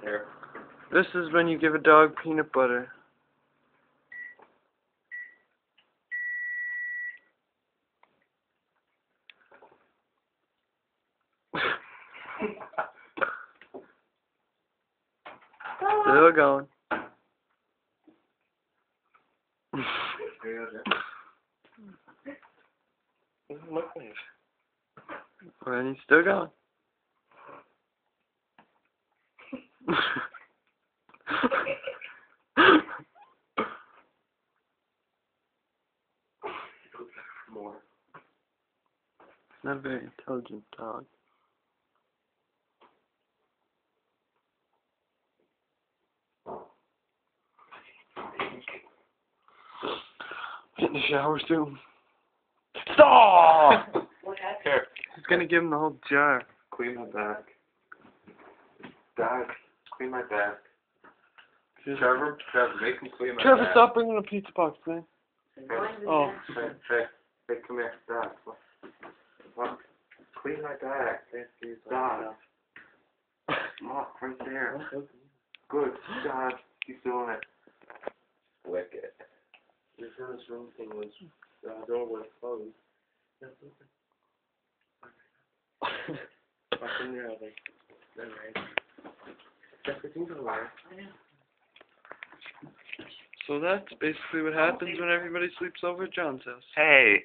Here. This is when you give a dog peanut butter. Still going. And he's still going. More. Not a very intelligent dog. Get in the shower soon. Stop! What happened? Here. He's gonna give him the whole jar. Clean my back. Dad, clean my back. Trevor, make him clean my Trevor, back. stop bringing the pizza box, man. Oh. Hey, come here, Dad. What? Clean my back. Dad. Look, right there. Good, Dad. Keep doing it. Wicked. Your first room thing was, the door was closed. What's in there, like, everything's alive. So that's basically what happens when everybody sleeps over at John's house. Hey.